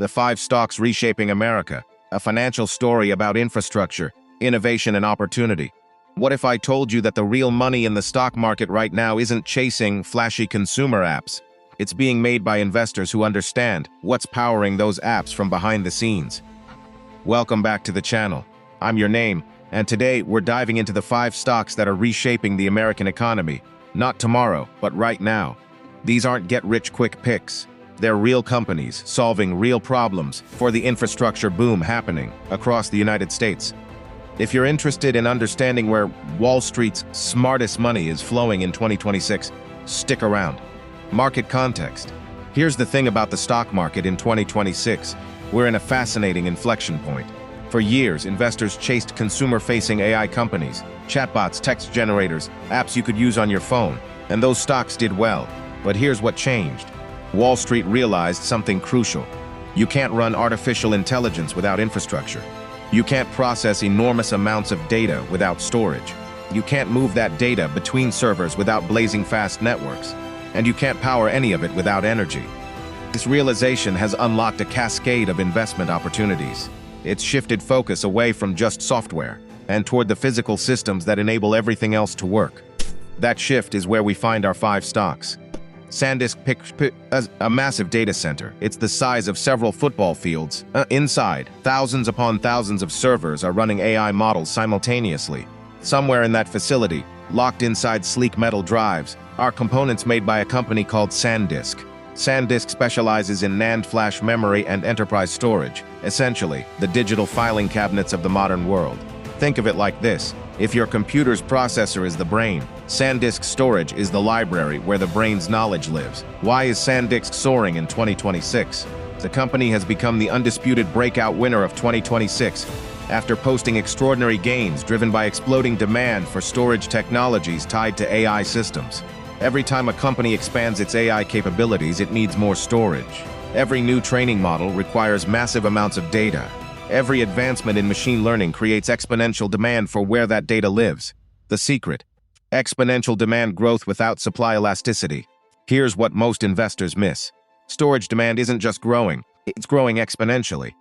The 5 Stocks Reshaping America, a financial story about infrastructure, innovation, and opportunity. What if I told you that the real money in the stock market right now isn't chasing flashy consumer apps? It's being made by investors who understand what's powering those apps from behind the scenes. Welcome back to the channel. I'm your name, and today we're diving into the 5 stocks that are reshaping the American economy. Not tomorrow, but right now. These aren't get-rich-quick picks. They're real companies solving real problems for the infrastructure boom happening across the United States. If you're interested in understanding where Wall Street's smartest money is flowing in 2026, stick around. Market context. Here's the thing about the stock market in 2026. We're in a fascinating inflection point. For years, investors chased consumer-facing AI companies, chatbots, text generators, apps you could use on your phone, and those stocks did well. But here's what changed. Wall Street realized something crucial. You can't run artificial intelligence without infrastructure. You can't process enormous amounts of data without storage. You can't move that data between servers without blazing fast networks. And you can't power any of it without energy. This realization has unlocked a cascade of investment opportunities. It's shifted focus away from just software and toward the physical systems that enable everything else to work. That shift is where we find our 5 stocks. SanDisk a massive data center. It's the size of several football fields. Inside, thousands upon thousands of servers are running AI models simultaneously. Somewhere in that facility, locked inside sleek metal drives, are components made by a company called SanDisk. SanDisk specializes in NAND flash memory and enterprise storage, essentially the digital filing cabinets of the modern world. Think of it like this. If your computer's processor is the brain, SanDisk storage is the library where the brain's knowledge lives. Why is SanDisk soaring in 2026? The company has become the undisputed breakout winner of 2026 after posting extraordinary gains driven by exploding demand for storage technologies tied to AI systems. Every time a company expands its AI capabilities, it needs more storage. Every new training model requires massive amounts of data. Every advancement in machine learning creates exponential demand for where that data lives. The secret: exponential demand growth without supply elasticity. Here's what most investors miss. Storage demand isn't just growing, it's growing exponentially.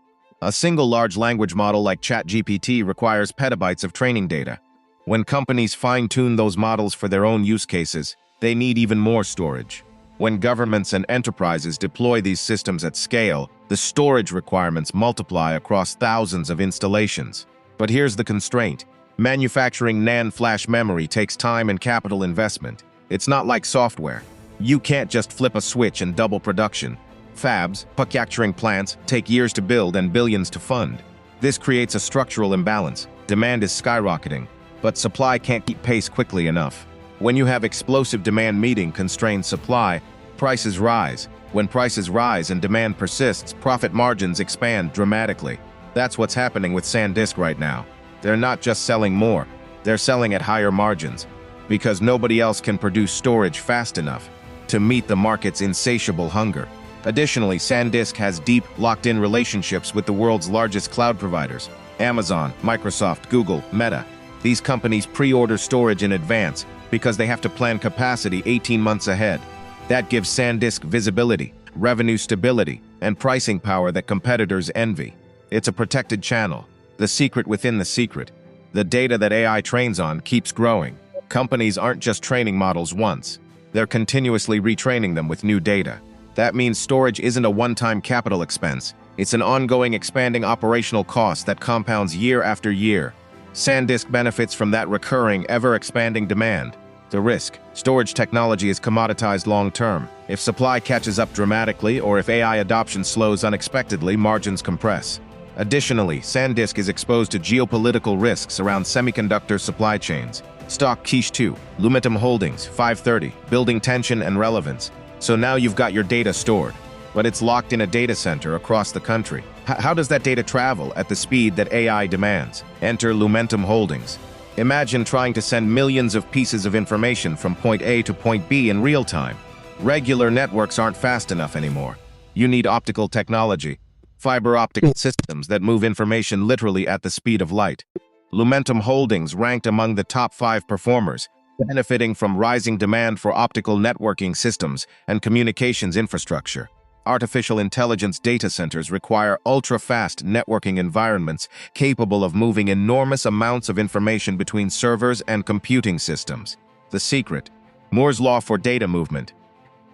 A single large language model like ChatGPT requires petabytes of training data. When companies fine-tune those models for their own use cases, they need even more storage. When governments and enterprises deploy these systems at scale, the storage requirements multiply across thousands of installations. But here's the constraint. Manufacturing NAND flash memory takes time and capital investment. It's not like software. You can't just flip a switch and double production. Fabs, manufacturing plants, take years to build and billions to fund. This creates a structural imbalance. Demand is skyrocketing, but supply can't keep pace quickly enough. When you have explosive demand meeting constrained supply, prices rise. When prices rise and demand persists, profit margins expand dramatically. That's what's happening with SanDisk right now. They're not just selling more, they're selling at higher margins, because nobody else can produce storage fast enough to meet the market's insatiable hunger. Additionally, SanDisk has deep, locked-in relationships with the world's largest cloud providers: Amazon, Microsoft, Google, Meta. These companies pre-order storage in advance because they have to plan capacity 18 months ahead. That gives SanDisk visibility, revenue stability, and pricing power that competitors envy. It's a protected channel. The secret within the secret. The data that AI trains on keeps growing. Companies aren't just training models once. They're continuously retraining them with new data. That means storage isn't a one-time capital expense. It's an ongoing expanding operational cost that compounds year after year. SanDisk benefits from that recurring, ever-expanding demand. The risk: storage technology is commoditized long-term. If supply catches up dramatically or if AI adoption slows unexpectedly, margins compress. Additionally, SanDisk is exposed to geopolitical risks around semiconductor supply chains. Stock Quiche 2, Lumentum Holdings, 530, building tension and relevance. So now you've got your data stored, but it's locked in a data center across the country. How does that data travel at the speed that AI demands? Enter Lumentum Holdings. Imagine trying to send millions of pieces of information from point A to point B in real time. Regular networks aren't fast enough anymore. You need optical technology, fiber optic systems that move information literally at the speed of light. Lumentum Holdings ranked among the top 5 performers, benefiting from rising demand for optical networking systems and communications infrastructure. artificial intelligence data centers require ultra-fast networking environments capable of moving enormous amounts of information between servers and computing systems. The secret: Moore's law for data movement.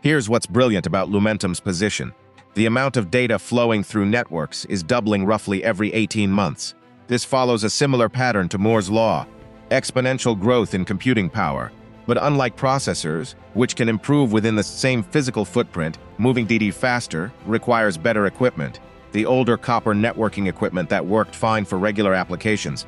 Here's what's brilliant about Lumentum's position. The amount of data flowing through networks is doubling roughly every 18 months. This follows a similar pattern to Moore's law: exponential growth in computing power. But unlike processors, which can improve within the same physical footprint, moving data faster requires better equipment. The older copper networking equipment that worked fine for regular applications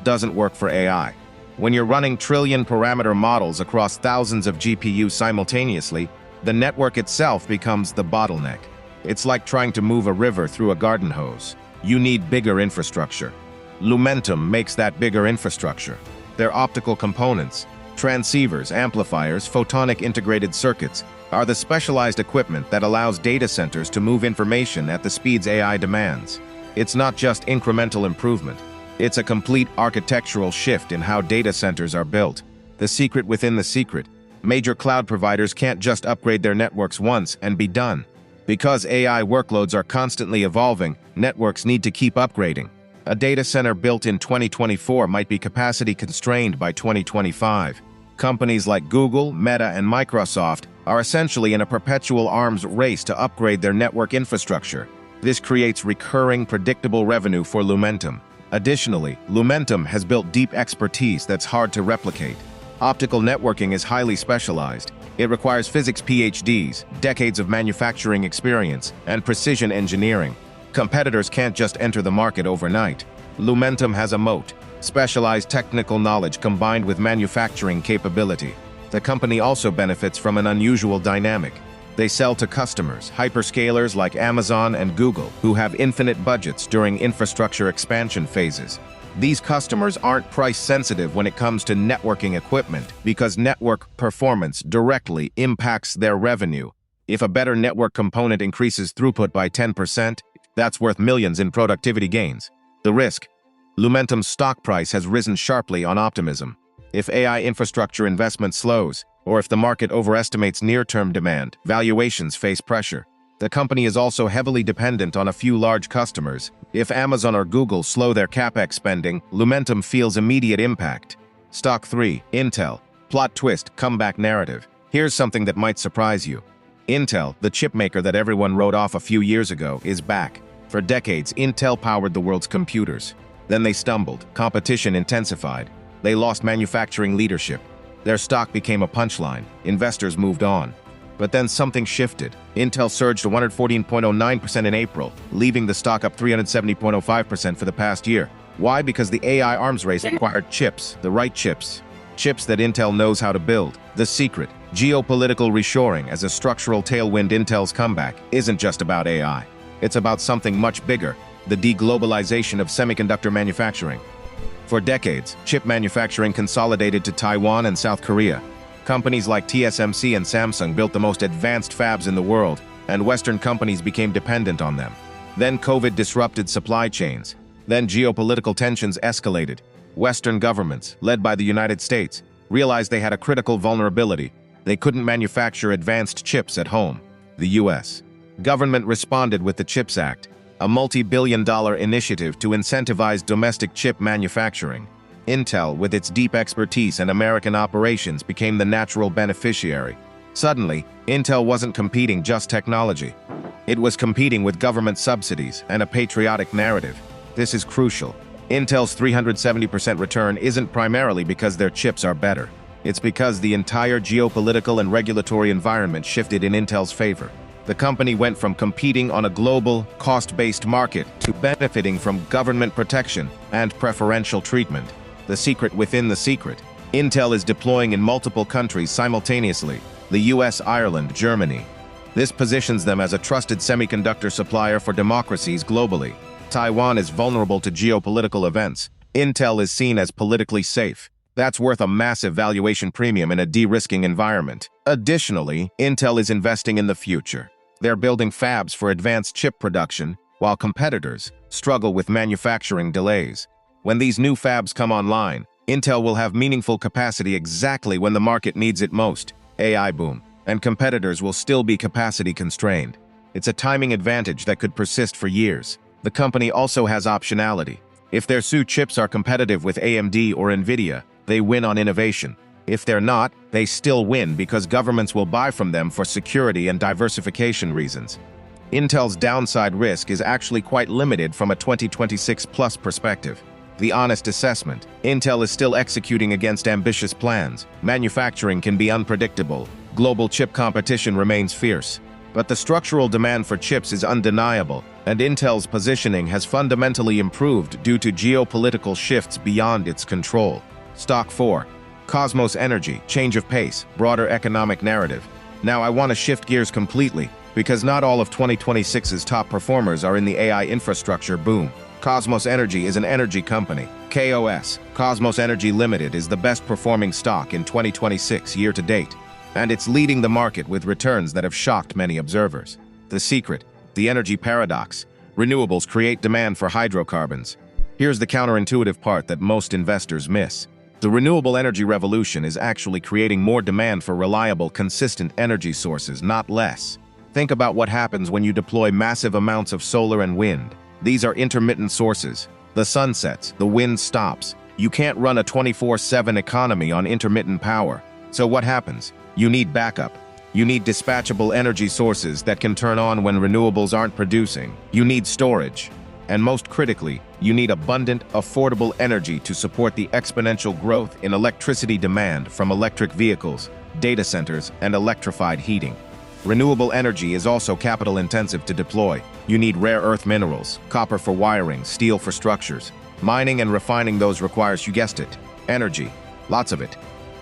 doesn't work for AI. When you're running trillion-parameter models across thousands of GPUs simultaneously, the network itself becomes the bottleneck. It's like trying to move a river through a garden hose. You need bigger infrastructure. Lumentum makes that bigger infrastructure. Their optical components, transceivers, amplifiers, photonic integrated circuits, are the specialized equipment that allows data centers to move information at the speeds AI demands. It's not just incremental improvement. It's a complete architectural shift in how data centers are built. The secret within the secret: major cloud providers can't just upgrade their networks once and be done. Because AI workloads are constantly evolving, networks need to keep upgrading. A data center built in 2024 might be capacity constrained by 2025. Companies like Google, Meta, and Microsoft are essentially in a perpetual arms race to upgrade their network infrastructure. This creates recurring, predictable revenue for Lumentum. Additionally, Lumentum has built deep expertise that's hard to replicate. Optical networking is highly specialized. It requires physics PhDs, decades of manufacturing experience, and precision engineering. Competitors can't just enter the market overnight. Lumentum has a moat: specialized technical knowledge combined with manufacturing capability. The company also benefits from an unusual dynamic. They sell to customers, hyperscalers like Amazon and Google, who have infinite budgets during infrastructure expansion phases. These customers aren't price-sensitive when it comes to networking equipment because network performance directly impacts their revenue. If a better network component increases throughput by 10%, that's worth millions in productivity gains. The risk: Lumentum's stock price has risen sharply on optimism. If AI infrastructure investment slows, or if the market overestimates near-term demand, valuations face pressure. The company is also heavily dependent on a few large customers. If Amazon or Google slow their CapEx spending, Lumentum feels immediate impact. Stock 3, Intel. Plot twist, comeback narrative. Here's something that might surprise you. Intel, the chipmaker that everyone wrote off a few years ago, is back. For decades, Intel powered the world's computers. Then they stumbled. Competition intensified. They lost manufacturing leadership. Their stock became a punchline. Investors moved on. But then something shifted. Intel surged to 114.09% in April, leaving the stock up 370.05% for the past year. Why? Because the AI arms race required chips, the right chips. Chips that Intel knows how to build. The secret: geopolitical reshoring as a structural tailwind. Intel's comeback isn't just about AI. It's about something much bigger: the deglobalization of semiconductor manufacturing. For decades, chip manufacturing consolidated to Taiwan and South Korea. Companies like TSMC and Samsung built the most advanced fabs in the world, and Western companies became dependent on them. Then COVID disrupted supply chains. Then geopolitical tensions escalated. Western governments, led by the United States, realized they had a critical vulnerability. They couldn't manufacture advanced chips at home. The U.S. government responded with the CHIPS Act, a multi-billion-dollar initiative to incentivize domestic chip manufacturing. Intel, with its deep expertise and American operations, became the natural beneficiary. Suddenly, Intel wasn't competing just technology. It was competing with government subsidies and a patriotic narrative. This is crucial. Intel's 370% return isn't primarily because their chips are better. It's because the entire geopolitical and regulatory environment shifted in Intel's favor. The company went from competing on a global, cost-based market to benefiting from government protection and preferential treatment. The secret within the secret: Intel is deploying in multiple countries simultaneously: the US, Ireland, Germany. This positions them as a trusted semiconductor supplier for democracies globally. Taiwan is vulnerable to geopolitical events. Intel is seen as politically safe. That's worth a massive valuation premium in a de-risking environment. Additionally, Intel is investing in the future. They're building fabs for advanced chip production, while competitors struggle with manufacturing delays. When these new fabs come online, Intel will have meaningful capacity exactly when the market needs it most. AI boom, and competitors will still be capacity constrained. It's a timing advantage that could persist for years. The company also has optionality. If their SoC chips are competitive with AMD or NVIDIA, they win on innovation. If they're not, they still win because governments will buy from them for security and diversification reasons. Intel's downside risk is actually quite limited from a 2026-plus perspective. The honest assessment: Intel is still executing against ambitious plans. Manufacturing can be unpredictable. Global chip competition remains fierce. But the structural demand for chips is undeniable, and Intel's positioning has fundamentally improved due to geopolitical shifts beyond its control. Stock 4. Cosmos Energy, change of pace, broader economic narrative. Now I want to shift gears completely, because not all of 2026's top performers are in the AI infrastructure boom. Cosmos Energy is an energy company. KOS, Cosmos Energy Limited, is the best performing stock in 2026 year to date, and it's leading the market with returns that have shocked many observers. The secret: the energy paradox. Renewables create demand for hydrocarbons. Here's the counterintuitive part that most investors miss. The renewable energy revolution is actually creating more demand for reliable, consistent energy sources, not less. Think about what happens when you deploy massive amounts of solar and wind. These are intermittent sources. The sun sets, the wind stops. You can't run a 24/7 economy on intermittent power. So what happens? You need backup. You need dispatchable energy sources that can turn on when renewables aren't producing. You need storage. And most critically, you need abundant, affordable energy to support the exponential growth in electricity demand from electric vehicles, data centers, and electrified heating. Renewable energy is also capital-intensive to deploy. You need rare earth minerals, copper for wiring, steel for structures. Mining and refining those requires, you guessed it, energy. Lots of it.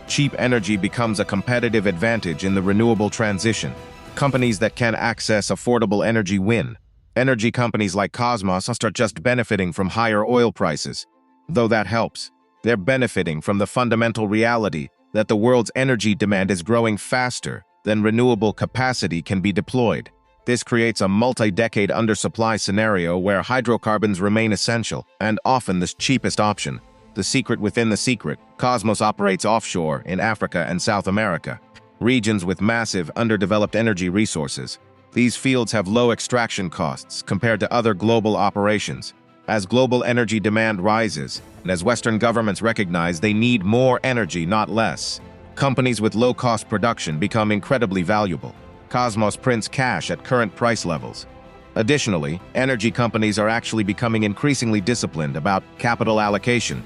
Cheap energy becomes a competitive advantage in the renewable transition. Companies that can access affordable energy win. Energy companies like Cosmos are just benefiting from higher oil prices. Though that helps, they're benefiting from the fundamental reality that the world's energy demand is growing faster than renewable capacity can be deployed. This creates a multi-decade undersupply scenario where hydrocarbons remain essential and often the cheapest option. The secret within the secret: Cosmos operates offshore in Africa and South America, regions with massive, underdeveloped energy resources. These fields have low extraction costs compared to other global operations. As global energy demand rises, and as Western governments recognize they need more energy, not less, companies with low-cost production become incredibly valuable. Cosmos prints cash at current price levels. Additionally, energy companies are actually becoming increasingly disciplined about capital allocation.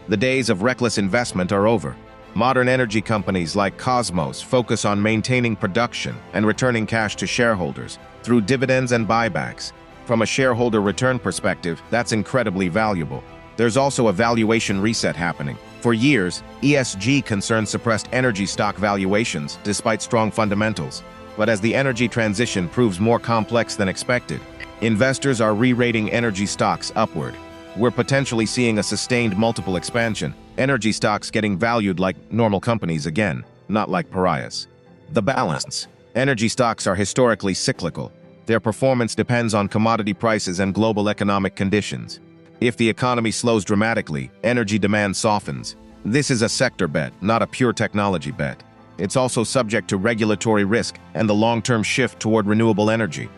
The days of reckless investment are over. Modern energy companies like Cosmos focus on maintaining production and returning cash to shareholders through dividends and buybacks. From a shareholder return perspective, that's incredibly valuable. There's also a valuation reset happening. For years, ESG concerns suppressed energy stock valuations despite strong fundamentals. But as the energy transition proves more complex than expected, investors are re-rating energy stocks upward. We're potentially seeing a sustained multiple expansion, energy stocks getting valued like normal companies again, not like pariahs. The balance: energy stocks are historically cyclical. Their performance depends on commodity prices and global economic conditions. If the economy slows dramatically, energy demand softens. This is a sector bet, not a pure technology bet. It's also subject to regulatory risk and the long-term shift toward renewable energy.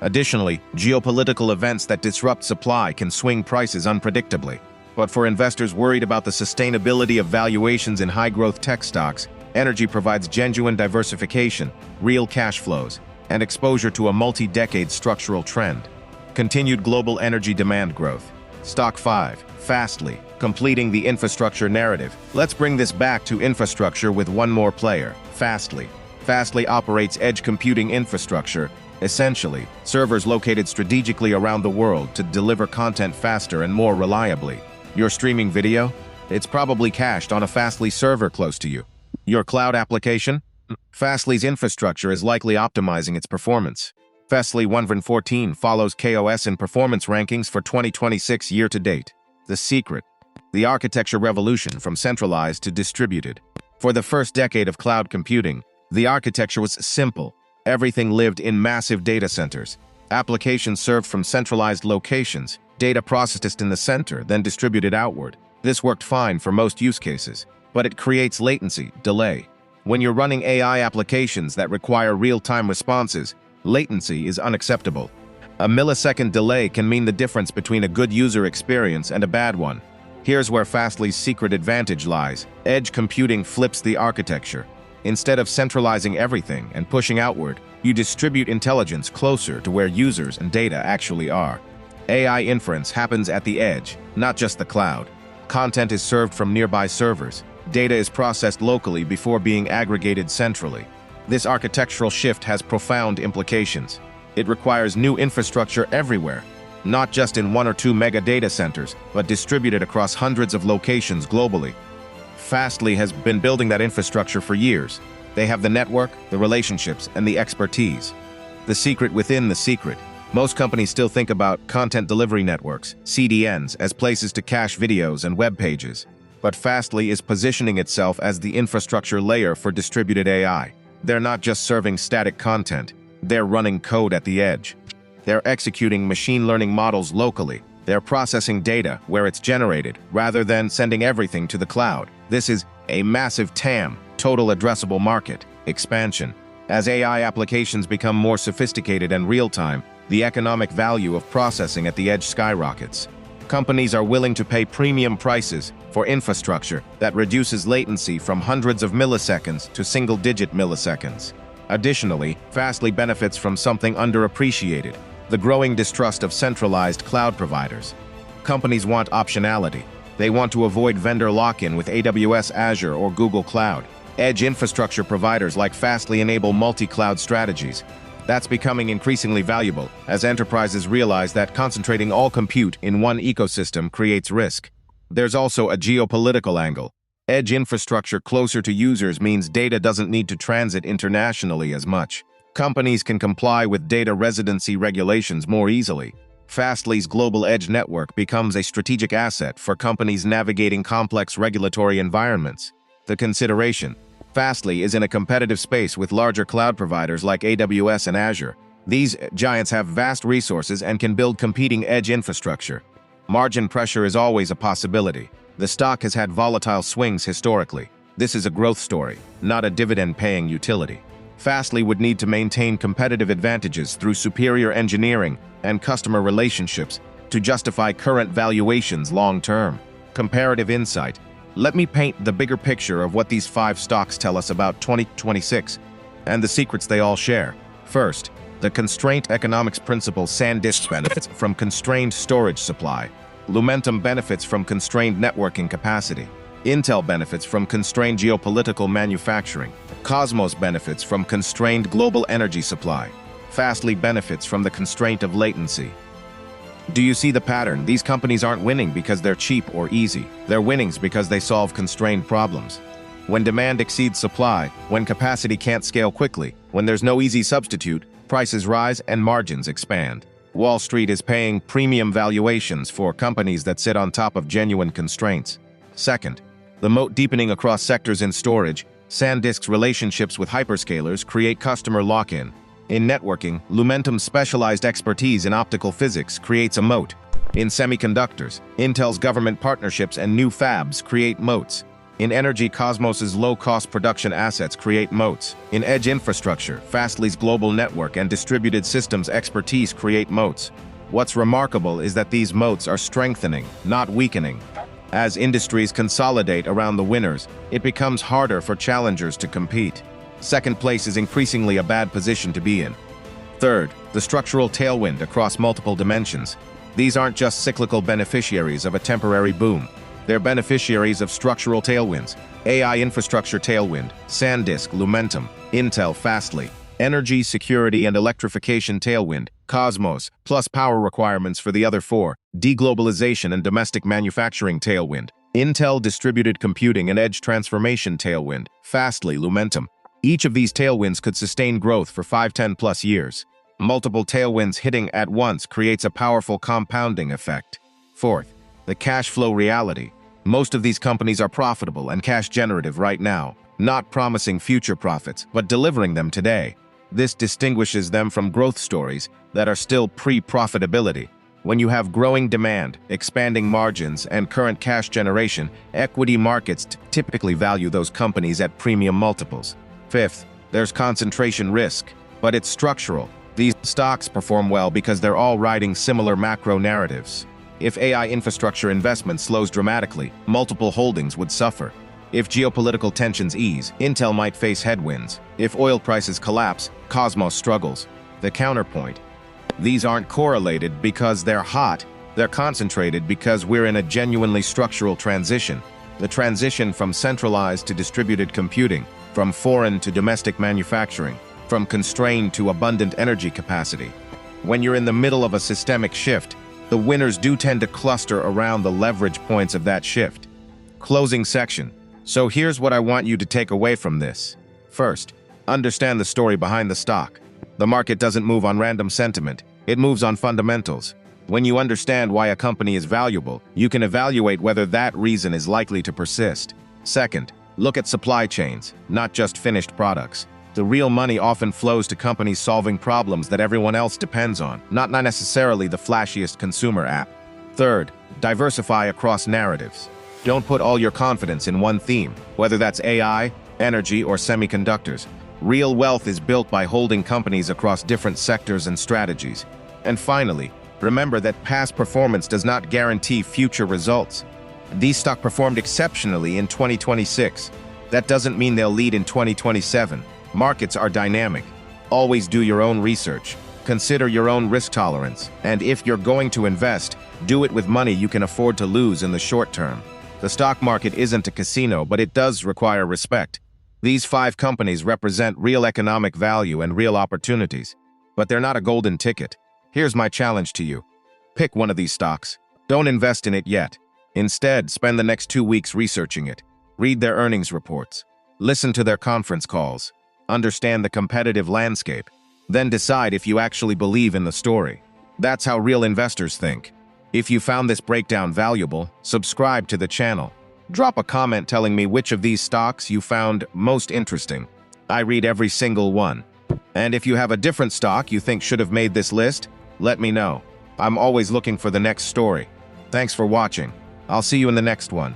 Additionally, geopolitical events that disrupt supply can swing prices unpredictably. But for investors worried about the sustainability of valuations in high-growth tech stocks, energy provides genuine diversification, real cash flows, and exposure to a multi-decade structural trend. Continued global energy demand growth. Stock 5. Fastly, completing the infrastructure narrative. Let's bring this back to infrastructure with one more player: Fastly. Fastly operates edge computing infrastructure, essentially servers located strategically around the world to deliver content faster and more reliably. Your streaming video? It's probably cached on a Fastly server close to you. Your cloud application? Fastly's infrastructure is likely optimizing its performance. Fastly 114 follows KOS in performance rankings for 2026 year-to-date. The secret: the architecture revolution from centralized to distributed. For the first decade of cloud computing, the architecture was simple. Everything lived in massive data centers. Applications served from centralized locations, data processed in the center, then distributed outward. This worked fine for most use cases, but it creates latency, delay. When you're running AI applications that require real-time responses, Latency is unacceptable. A millisecond delay can mean the difference between a good user experience and a bad one. Here's where Fastly's secret advantage lies. Edge computing flips the architecture. Instead of centralizing everything and pushing outward, you distribute intelligence closer to where users and data actually are. AI inference happens at the edge, not just the cloud. Content is served from nearby servers. Data is processed locally before being aggregated centrally. This architectural shift has profound implications. It requires new infrastructure everywhere, not just in 1 or 2 mega data centers, but distributed across hundreds of locations globally. Fastly has been building that infrastructure for years. They have the network, the relationships, and the expertise. The secret within the secret. Most companies still think about content delivery networks, CDNs, as places to cache videos and web pages. But Fastly is positioning itself as the infrastructure layer for distributed AI. They're not just serving static content. They're running code at the edge. They're executing machine learning models locally. They're processing data where it's generated, rather than sending everything to the cloud. This is a massive TAM, total addressable market, expansion. As AI applications become more sophisticated and real-time, the economic value of processing at the edge skyrockets. Companies are willing to pay premium prices for infrastructure that reduces latency from hundreds of milliseconds to single-digit milliseconds. Additionally, Fastly benefits from something underappreciated: the growing distrust of centralized cloud providers. Companies want optionality. They want to avoid vendor lock-in with AWS, Azure, or Google Cloud. Edge infrastructure providers like Fastly enable multi-cloud strategies. That's becoming increasingly valuable as enterprises realize that concentrating all compute in one ecosystem creates risk. There's also a geopolitical angle. Edge infrastructure closer to users means data doesn't need to transit internationally as much. Companies can comply with data residency regulations more easily. Fastly's global edge network becomes a strategic asset for companies navigating complex regulatory environments. The consideration: Fastly is in a competitive space with larger cloud providers like AWS and Azure. These giants have vast resources and can build competing edge infrastructure. Margin pressure is always a possibility. The stock has had volatile swings historically. This is a growth story, not a dividend-paying utility. Fastly would need to maintain competitive advantages through superior engineering and customer relationships to justify current valuations long-term. Comparative insight. Let me paint the bigger picture of what these 5 stocks tell us about 2026 and the secrets they all share. First, the constraint economics principle. SanDisk benefits from constrained storage supply. Lumentum benefits from constrained networking capacity. Intel benefits from constrained geopolitical manufacturing. Cosmos benefits from constrained global energy supply. Fastly benefits from the constraint of latency. Do you see the pattern? These companies aren't winning because they're cheap or easy. They're winning because they solve constrained problems. When demand exceeds supply, when capacity can't scale quickly, when there's no easy substitute, prices rise and margins expand. Wall Street is paying premium valuations for companies that sit on top of genuine constraints. Second, the moat deepening across sectors in storage. SanDisk's relationships with hyperscalers create customer lock-in. In networking, Lumentum's specialized expertise in optical physics creates a moat. In semiconductors, Intel's government partnerships and new fabs create moats. In energy, Cosmos's low-cost production assets create moats. In edge infrastructure, Fastly's global network and distributed systems expertise create moats. What's remarkable is that these moats are strengthening, not weakening. As industries consolidate around the winners, it becomes harder for challengers to compete. Second place is increasingly a bad position to be in. Third, the structural tailwind across multiple dimensions. These aren't just cyclical beneficiaries of a temporary boom. They're beneficiaries of structural tailwinds. AI infrastructure tailwind, SanDisk, Lumentum, Intel, Fastly. Energy, security, and electrification tailwind, Cosmos, plus power requirements for the other 4. Deglobalization and domestic manufacturing tailwind, Intel, distributed computing and edge transformation tailwind, Fastly, Lumentum. Each of these tailwinds could sustain growth for 5–10+ years. Multiple tailwinds hitting at once creates a powerful compounding effect. Fourth, the cash flow reality. Most of these companies are profitable and cash generative right now, not promising future profits, but delivering them today. This distinguishes them from growth stories that are still pre-profitability. When you have growing demand, expanding margins, and current cash generation, equity markets typically value those companies at premium multiples. Fifth, there's concentration risk, but it's structural. These stocks perform well because they're all riding similar macro narratives. If AI infrastructure investment slows dramatically, multiple holdings would suffer. If geopolitical tensions ease, Intel might face headwinds. If oil prices collapse, Cosmos struggles. The counterpoint: these aren't correlated because they're hot, they're concentrated because we're in a genuinely structural transition. The transition from centralized to distributed computing, from foreign to domestic manufacturing, from constrained to abundant energy capacity. When you're in the middle of a systemic shift, the winners do tend to cluster around the leverage points of that shift. Closing section. So here's what I want you to take away from this. First, understand the story behind the stock. The market doesn't move on random sentiment, it moves on fundamentals. When you understand why a company is valuable, you can evaluate whether that reason is likely to persist. Second, look at supply chains, not just finished products. The real money often flows to companies solving problems that everyone else depends on, not necessarily the flashiest consumer app. Third, diversify across narratives. Don't put all your confidence in one theme, whether that's AI, energy, or semiconductors. Real wealth is built by holding companies across different sectors and strategies. And finally, remember that past performance does not guarantee future results. These stocks performed exceptionally in 2026. That doesn't mean they'll lead in 2027. Markets are dynamic. Always do your own research. Consider your own risk tolerance. And if you're going to invest, do it with money you can afford to lose in the short term. The stock market isn't a casino, but it does require respect. These 5 companies represent real economic value and real opportunities. But they're not a golden ticket. Here's my challenge to you. Pick one of these stocks. Don't invest in it yet. Instead, spend the next 2 weeks researching it. Read their earnings reports. Listen to their conference calls. Understand the competitive landscape. Then decide if you actually believe in the story. That's how real investors think. If you found this breakdown valuable, subscribe to the channel. Drop a comment telling me which of these stocks you found most interesting. I read every single one. And if you have a different stock you think should have made this list, let me know. I'm always looking for the next story. Thanks for watching. I'll see you in the next one.